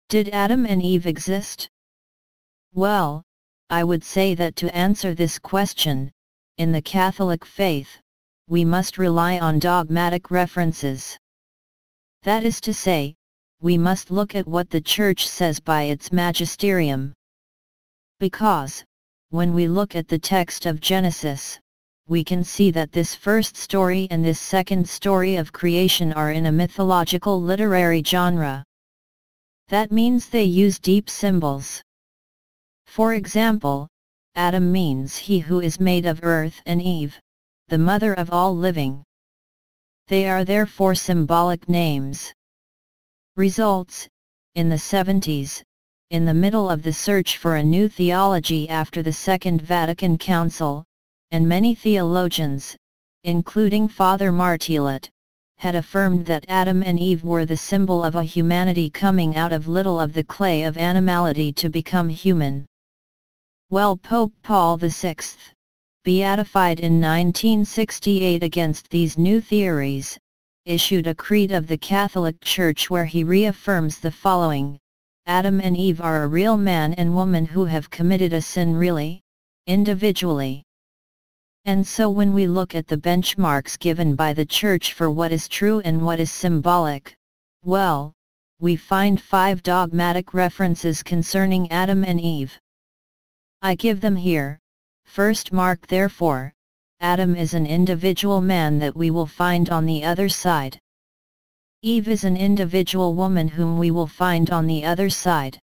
Did Adam and Eve exist? Well, I would say that to answer this question, in the Catholic faith, we must rely on dogmatic references. That is to say, we must look at what the Church says by its magisterium. Because, when we look at the text of Genesis, we can see that this first story and this second story of creation are in a mythological literary genre. That means they use deep symbols. For example, Adam means he who is made of earth, and Eve, the mother of all living. They are therefore symbolic names. Results, in the 70s, in the middle of the search for a new theology after the Second Vatican Council, and many theologians, including Father Martelet, had affirmed that Adam and Eve were the symbol of a humanity coming out of little of the clay of animality to become human. Well, Pope Paul VI, beatified in 1968 against these new theories, issued a creed of the Catholic Church where he reaffirms the following: Adam and Eve are a real man and woman who have committed a sin really, individually. And so when we look at the benchmarks given by the Church for what is true and what is symbolic, well, we find 5 dogmatic references concerning Adam and Eve. I give them here. First mark, therefore, Adam is an individual man that we will find on the other side. Eve is an individual woman whom we will find on the other side.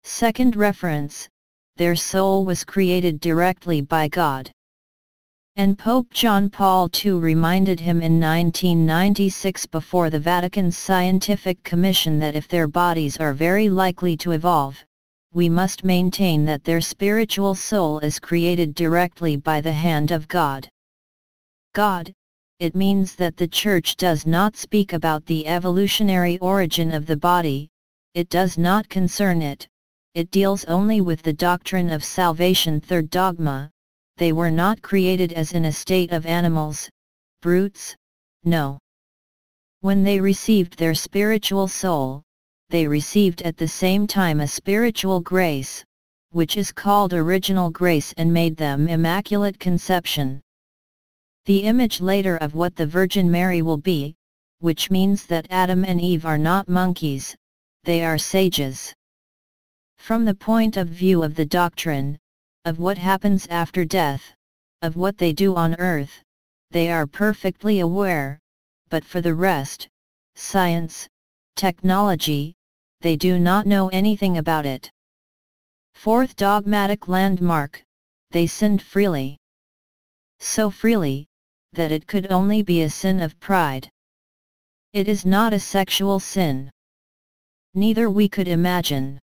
Second reference, their soul was created directly by God. And Pope John Paul II reminded him in 1996 before the Vatican's Scientific Commission that if their bodies are very likely to evolve, we must maintain that their spiritual soul is created directly by the hand of God. God, it means that the Church does not speak about the evolutionary origin of the body, it does not concern it, it deals only with the doctrine of salvation. Third dogma, they were not created as in a state of animals, brutes, no. When they received their spiritual soul, they received at the same time a spiritual grace, which is called original grace and made them immaculate conception. The image later of what the Virgin Mary will be, which means that Adam and Eve are not monkeys, they are sages. From the point of view of the doctrine, of what happens after death, of what they do on earth, they are perfectly aware, but for the rest, science, technology, they do not know anything about it. Fourth dogmatic landmark, they sinned freely. So freely, that it could only be a sin of pride. It is not a sexual sin. Neither we could imagine.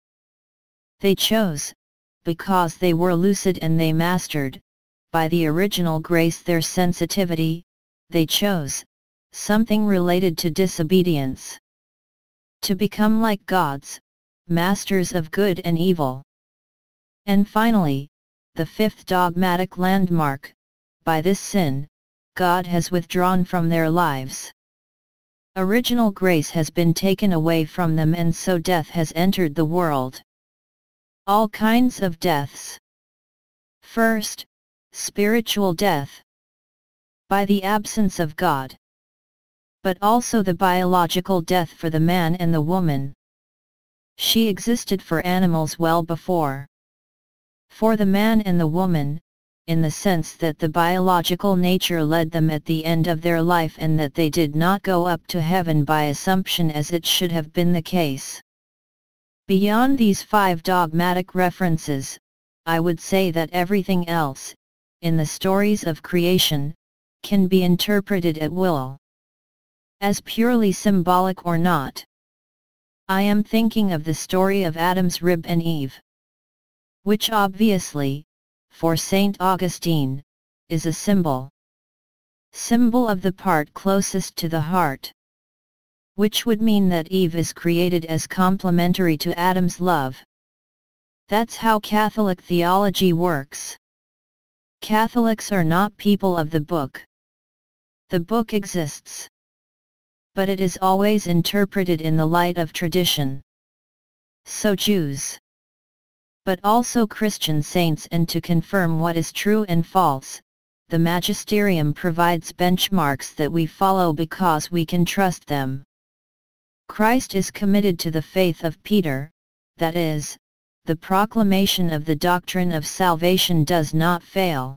They chose, because they were lucid and they mastered, by the original grace their sensitivity, they chose, something related to disobedience. To become like gods, masters of good and evil. And finally, the fifth dogmatic landmark, by this sin, God has withdrawn from their lives. Original grace has been taken away from them and so death has entered the world. All kinds of deaths. First, spiritual death. By the absence of God. But also the biological death for the man and the woman. She existed for animals well before. For the man and the woman, in the sense that the biological nature led them at the end of their life and that they did not go up to heaven by assumption as it should have been the case. Beyond these 5 dogmatic references, I would say that everything else, in the stories of creation, can be interpreted at will. As purely symbolic or not. I am thinking of the story of Adam's rib and Eve. Which obviously, for Saint Augustine, is a symbol. Symbol of the part closest to the heart. Which would mean that Eve is created as complementary to Adam's love. That's how Catholic theology works. Catholics are not people of the book. The book exists. But it is always interpreted in the light of tradition. so choose. But also Christian saints, and to confirm what is true and false, the magisterium provides benchmarks that we follow because we can trust them. Christ is committed to the faith of Peter, that is, the proclamation of the doctrine of salvation does not fail.